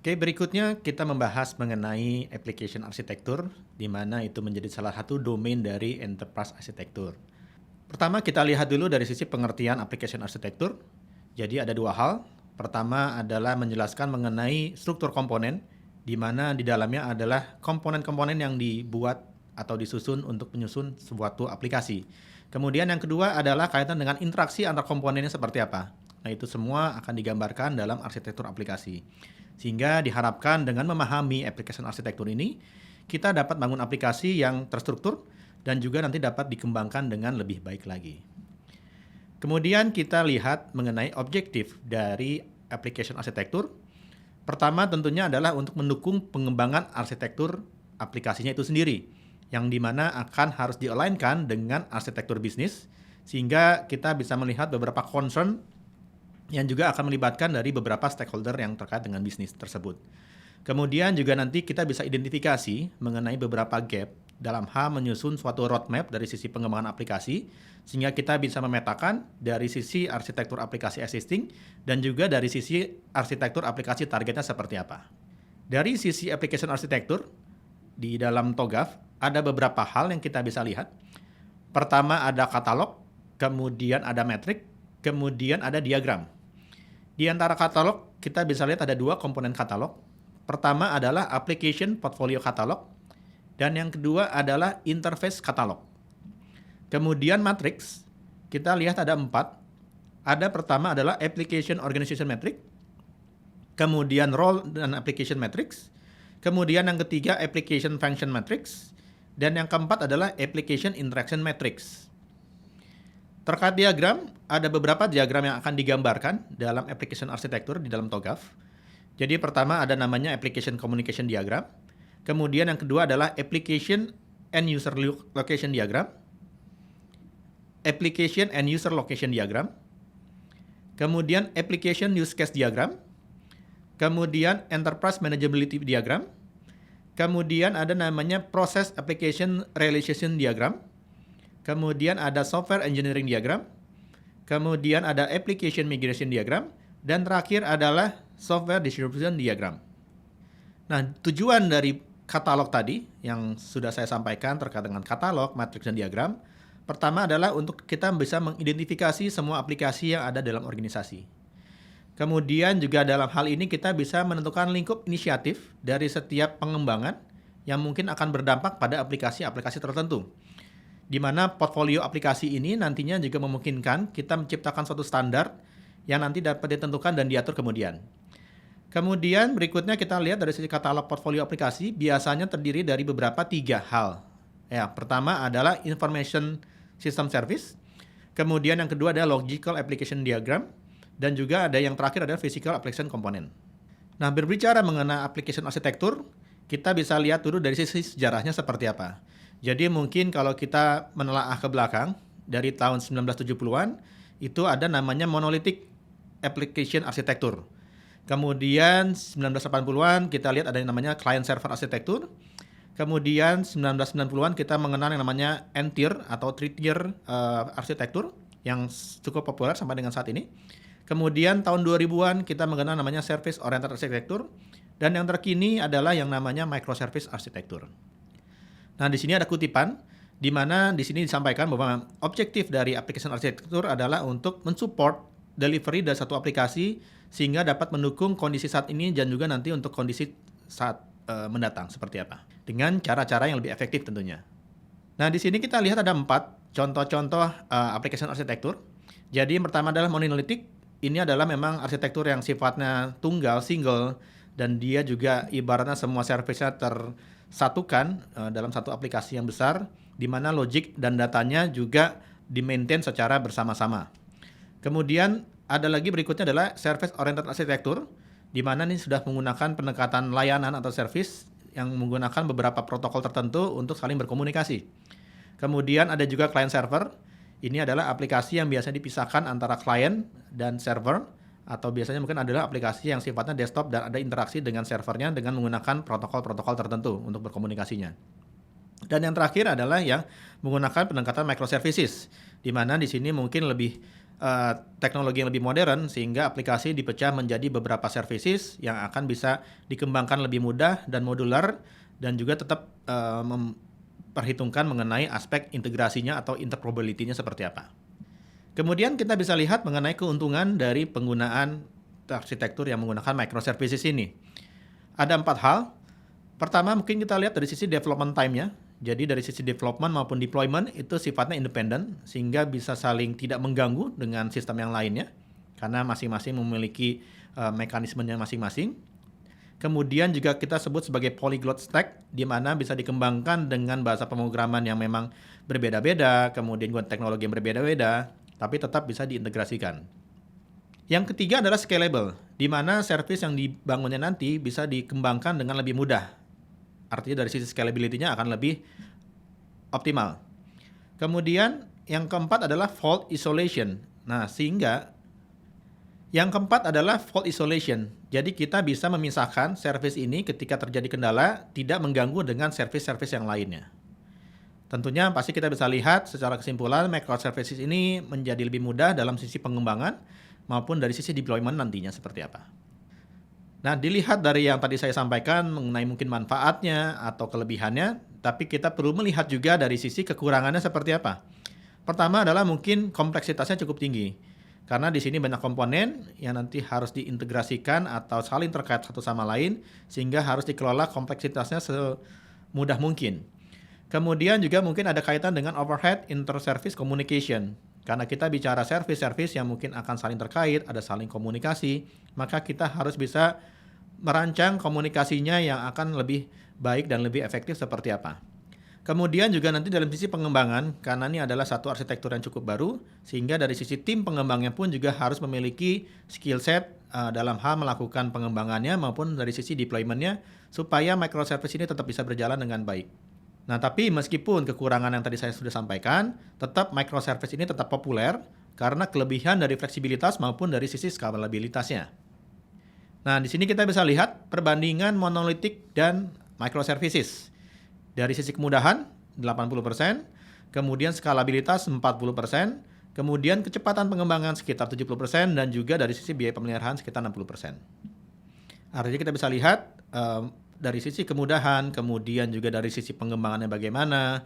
Oke, berikutnya kita membahas mengenai application architecture, di mana itu menjadi salah satu domain dari enterprise architecture. Pertama, kita lihat dulu dari sisi pengertian application architecture. Jadi ada dua hal. Pertama adalah menjelaskan mengenai struktur komponen, di mana di dalamnya adalah komponen-komponen yang dibuat atau disusun untuk menyusun suatu aplikasi. Kemudian yang kedua adalah kaitan dengan interaksi antar komponennya seperti apa. Nah, itu semua akan digambarkan dalam arsitektur aplikasi. Sehingga diharapkan dengan memahami application architecture ini, kita dapat bangun aplikasi yang terstruktur dan juga nanti dapat dikembangkan dengan lebih baik lagi. Kemudian kita lihat mengenai objektif dari application architecture. Pertama tentunya adalah untuk mendukung pengembangan arsitektur aplikasinya itu sendiri, yang dimana akan harus di-align-kan dengan arsitektur bisnis, sehingga kita bisa melihat beberapa concern yang juga akan melibatkan dari beberapa stakeholder yang terkait dengan bisnis tersebut. Kemudian juga nanti kita bisa identifikasi mengenai beberapa gap dalam hal menyusun suatu roadmap dari sisi pengembangan aplikasi, sehingga kita bisa memetakan dari sisi arsitektur aplikasi existing dan juga dari sisi arsitektur aplikasi targetnya seperti apa. Dari sisi application architecture, di dalam TOGAF ada beberapa hal yang kita bisa lihat. Pertama ada katalog, kemudian ada metrik, kemudian ada diagram. Di antara katalog, kita bisa lihat ada dua komponen katalog. Pertama adalah application portfolio katalog, dan yang kedua adalah interface katalog. Kemudian matrix, kita lihat ada 4. Ada pertama adalah application organization metric, kemudian role dan application matrix, kemudian yang ketiga application function matrix, dan yang keempat adalah application interaction matrix. Terkait diagram, ada beberapa diagram yang akan digambarkan dalam application architecture di dalam TOGAF. Jadi pertama ada namanya application communication diagram. Kemudian yang kedua adalah application and user location diagram. Application and user location diagram. Kemudian application use case diagram. Kemudian enterprise manageability diagram. Kemudian ada namanya process application realization diagram. Kemudian ada software engineering diagram, kemudian ada application migration diagram, dan terakhir adalah software distribution diagram. Nah, tujuan dari katalog tadi yang sudah saya sampaikan terkait dengan katalog, matriks, dan diagram, pertama adalah untuk kita bisa mengidentifikasi semua aplikasi yang ada dalam organisasi. Kemudian juga dalam hal ini kita bisa menentukan lingkup inisiatif dari setiap pengembangan yang mungkin akan berdampak pada aplikasi-aplikasi tertentu. Di mana portfolio aplikasi ini nantinya juga memungkinkan kita menciptakan suatu standar yang nanti dapat ditentukan dan diatur kemudian. Kemudian berikutnya kita lihat dari sisi katalog portfolio aplikasi biasanya terdiri dari beberapa 3 hal. Ya, pertama adalah information system service, kemudian yang kedua adalah logical application diagram, dan juga ada yang terakhir adalah physical application component. Nah, berbicara mengenai application architecture, kita bisa lihat dulu dari sisi sejarahnya seperti apa. Jadi mungkin kalau kita menelaah ke belakang, dari tahun 1970-an, itu ada namanya monolithic application architecture. Kemudian 1980-an kita lihat ada yang namanya client server architecture. Kemudian 1990-an kita mengenal yang namanya N-tier atau 3-tier architecture yang cukup populer sampai dengan saat ini. Kemudian tahun 2000-an kita mengenal namanya service oriented architecture. Dan yang terkini adalah yang namanya microservice architecture. Nah, di sini ada kutipan, di mana di sini disampaikan bahwa objektif dari application architecture adalah untuk mensupport delivery dari satu aplikasi sehingga dapat mendukung kondisi saat ini dan juga nanti untuk kondisi saat mendatang seperti apa. Dengan cara-cara yang lebih efektif tentunya. Nah, di sini kita lihat ada 4 contoh-contoh application architecture. Jadi yang pertama adalah monolithic. Ini adalah memang arsitektur yang sifatnya tunggal, single, dan dia juga ibaratnya semua service-nya tersatukan dalam satu aplikasi yang besar, di mana logik dan datanya juga di-maintain secara bersama-sama. Kemudian ada lagi berikutnya adalah service oriented architecture, di mana ini sudah menggunakan pendekatan layanan atau service yang menggunakan beberapa protokol tertentu untuk saling berkomunikasi. Kemudian ada juga client server. Ini adalah aplikasi yang biasanya dipisahkan antara client dan server, atau biasanya mungkin adalah aplikasi yang sifatnya desktop dan ada interaksi dengan servernya dengan menggunakan protokol-protokol tertentu untuk berkomunikasinya. Dan yang terakhir adalah yang menggunakan pendekatan microservices, di mana di sini mungkin lebih teknologi yang lebih modern sehingga aplikasi dipecah menjadi beberapa services yang akan bisa dikembangkan lebih mudah dan modular dan juga tetap memperhitungkan mengenai aspek integrasinya atau interoperability-nya seperti apa. Kemudian kita bisa lihat mengenai keuntungan dari penggunaan arsitektur yang menggunakan microservices ini. Ada 4 hal. Pertama mungkin kita lihat dari sisi development time-nya. Jadi dari sisi development maupun deployment itu sifatnya independen sehingga bisa saling tidak mengganggu dengan sistem yang lainnya karena masing-masing memiliki mekanismenya masing-masing. Kemudian juga kita sebut sebagai polyglot stack di mana bisa dikembangkan dengan bahasa pemrograman yang memang berbeda-beda, kemudian juga teknologi yang berbeda-beda, tapi tetap bisa diintegrasikan. Yang ketiga adalah scalable, di mana service yang dibangunnya nanti bisa dikembangkan dengan lebih mudah. Artinya dari sisi scalability-nya akan lebih optimal. Kemudian yang keempat adalah fault isolation. Nah, sehingga yang keempat adalah fault isolation. Jadi kita bisa memisahkan service ini ketika terjadi kendala tidak mengganggu dengan service-service yang lainnya. Tentunya pasti kita bisa lihat secara kesimpulan microservices ini menjadi lebih mudah dalam sisi pengembangan maupun dari sisi deployment nantinya seperti apa. Nah, dilihat dari yang tadi saya sampaikan mengenai mungkin manfaatnya atau kelebihannya, tapi kita perlu melihat juga dari sisi kekurangannya seperti apa. Pertama adalah mungkin kompleksitasnya cukup tinggi. Karena di sini banyak komponen yang nanti harus diintegrasikan atau saling terkait satu sama lain, sehingga harus dikelola kompleksitasnya semudah mungkin. Kemudian juga mungkin ada kaitan dengan overhead inter-service communication. Karena kita bicara service-service yang mungkin akan saling terkait, ada saling komunikasi, maka kita harus bisa merancang komunikasinya yang akan lebih baik dan lebih efektif seperti apa. Kemudian juga nanti dalam sisi pengembangan, karena ini adalah satu arsitektur yang cukup baru, sehingga dari sisi tim pengembangnya pun juga harus memiliki skill set dalam hal melakukan pengembangannya maupun dari sisi deployment-nya, supaya microservice ini tetap bisa berjalan dengan baik. Nah, tapi meskipun kekurangan yang tadi saya sudah sampaikan, tetap microservice ini tetap populer karena kelebihan dari fleksibilitas maupun dari sisi scalabilitasnya. Nah, di sini kita bisa lihat perbandingan monolitik dan microservices. Dari sisi kemudahan 80%, kemudian skalabilitas 40%, kemudian kecepatan pengembangan sekitar 70% dan juga dari sisi biaya pemeliharaan sekitar 60%. Artinya kita bisa lihat dari sisi kemudahan, kemudian juga dari sisi pengembangannya bagaimana,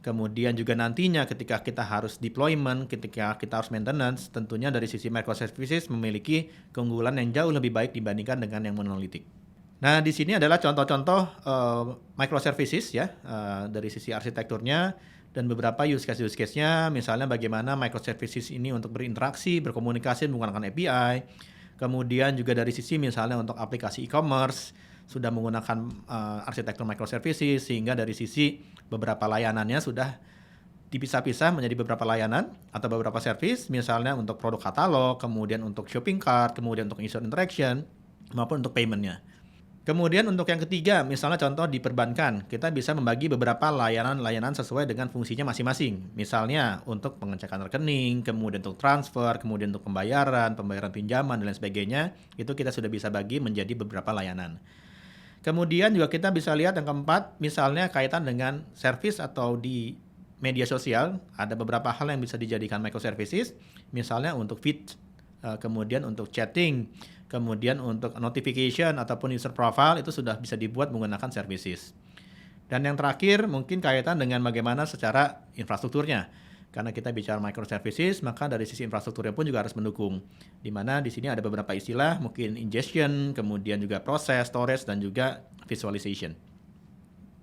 kemudian juga nantinya ketika kita harus deployment, ketika kita harus maintenance, tentunya dari sisi microservices memiliki keunggulan yang jauh lebih baik dibandingkan dengan yang monolitik. Nah, di sini adalah contoh-contoh microservices ya, dari sisi arsitekturnya dan beberapa use case-nya, misalnya bagaimana microservices ini untuk berinteraksi, berkomunikasi menggunakan API, kemudian juga dari sisi misalnya untuk aplikasi e-commerce, sudah menggunakan arsitektur microservices sehingga dari sisi beberapa layanannya sudah dipisah-pisah menjadi beberapa layanan atau beberapa service, misalnya untuk produk katalog, kemudian untuk shopping cart, kemudian untuk user interaction, maupun untuk payment-nya. Kemudian untuk yang ketiga, misalnya contoh di perbankan, kita bisa membagi beberapa layanan-layanan sesuai dengan fungsinya masing-masing. Misalnya untuk pengecekan rekening, kemudian untuk transfer, kemudian untuk pembayaran pinjaman, dan lain sebagainya, itu kita sudah bisa bagi menjadi beberapa layanan. Kemudian juga kita bisa lihat yang keempat, misalnya kaitan dengan service atau di media sosial, ada beberapa hal yang bisa dijadikan microservices, misalnya untuk feed, kemudian untuk chatting, kemudian untuk notification ataupun user profile itu sudah bisa dibuat menggunakan services. Dan yang terakhir mungkin kaitan dengan bagaimana secara infrastrukturnya. Karena kita bicara microservices, maka dari sisi infrastrukturnya pun juga harus mendukung. Di mana di sini ada beberapa istilah, mungkin ingestion, kemudian juga proses, storage, dan juga visualization.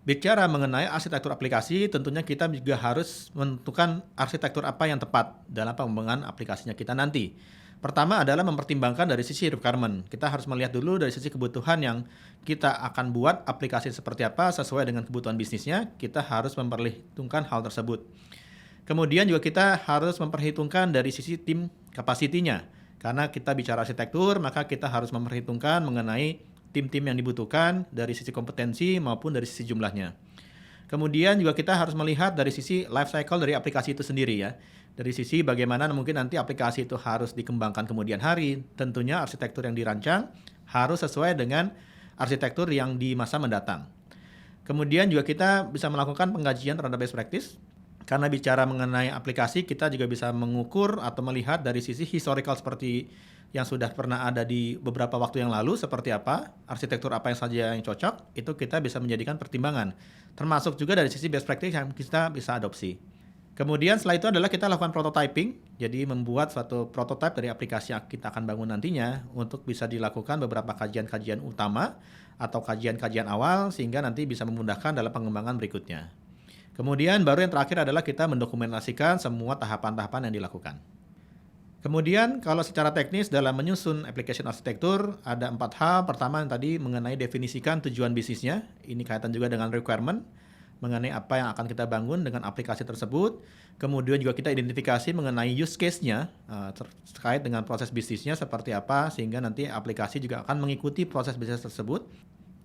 Bicara mengenai arsitektur aplikasi, tentunya kita juga harus menentukan arsitektur apa yang tepat dalam pengembangan aplikasinya kita nanti. Pertama adalah mempertimbangkan dari sisi requirement. Kita harus melihat dulu dari sisi kebutuhan yang kita akan buat aplikasi seperti apa sesuai dengan kebutuhan bisnisnya. Kita harus memperhitungkan hal tersebut. Kemudian juga kita harus memperhitungkan dari sisi tim capacity-nya. Karena kita bicara arsitektur, maka kita harus memperhitungkan mengenai tim-tim yang dibutuhkan dari sisi kompetensi maupun dari sisi jumlahnya. Kemudian juga kita harus melihat dari sisi life cycle dari aplikasi itu sendiri ya. Dari sisi bagaimana mungkin nanti aplikasi itu harus dikembangkan kemudian hari. Tentunya arsitektur yang dirancang harus sesuai dengan arsitektur yang di masa mendatang. Kemudian juga kita bisa melakukan pengkajian terhadap best practice. Karena bicara mengenai aplikasi, kita juga bisa mengukur atau melihat dari sisi historical seperti yang sudah pernah ada di beberapa waktu yang lalu seperti apa, arsitektur apa yang saja yang cocok, itu kita bisa menjadikan pertimbangan. Termasuk juga dari sisi best practice yang kita bisa adopsi. Kemudian setelah itu adalah kita lakukan prototyping, jadi membuat suatu prototype dari aplikasi yang kita akan bangun nantinya untuk bisa dilakukan beberapa kajian-kajian utama atau kajian-kajian awal sehingga nanti bisa memudahkan dalam pengembangan berikutnya. Kemudian baru yang terakhir adalah kita mendokumentasikan semua tahapan-tahapan yang dilakukan. Kemudian kalau secara teknis dalam menyusun application arsitektur ada 4 hal. Pertama yang tadi mengenai definisikan tujuan bisnisnya. Ini kaitan juga dengan requirement mengenai apa yang akan kita bangun dengan aplikasi tersebut. Kemudian juga kita identifikasi mengenai use case-nya terkait dengan proses bisnisnya seperti apa sehingga nanti aplikasi juga akan mengikuti proses bisnis tersebut.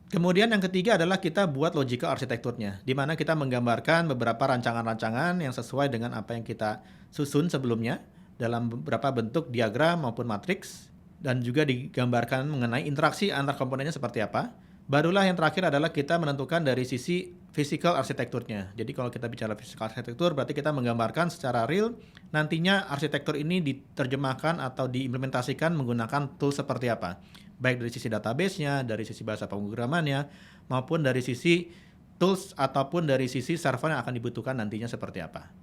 Kemudian yang ketiga adalah kita buat logical arsitekturnya, di mana kita menggambarkan beberapa rancangan-rancangan yang sesuai dengan apa yang kita susun sebelumnya dalam beberapa bentuk diagram maupun matriks, dan juga digambarkan mengenai interaksi antar komponennya seperti apa. Barulah yang terakhir adalah kita menentukan dari sisi physical arsitekturnya. Jadi kalau kita bicara physical arsitektur berarti kita menggambarkan secara real nantinya arsitektur ini diterjemahkan atau diimplementasikan menggunakan tool seperti apa. Baik dari sisi database-nya, dari sisi bahasa pemrogramannya, maupun dari sisi tools ataupun dari sisi server yang akan dibutuhkan nantinya seperti apa.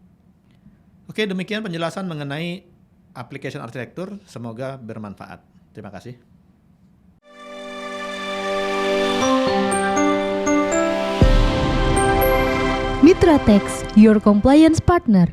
Oke, demikian penjelasan mengenai application arsitektur. Semoga bermanfaat. Terima kasih. Mitra Tax, your compliance partner.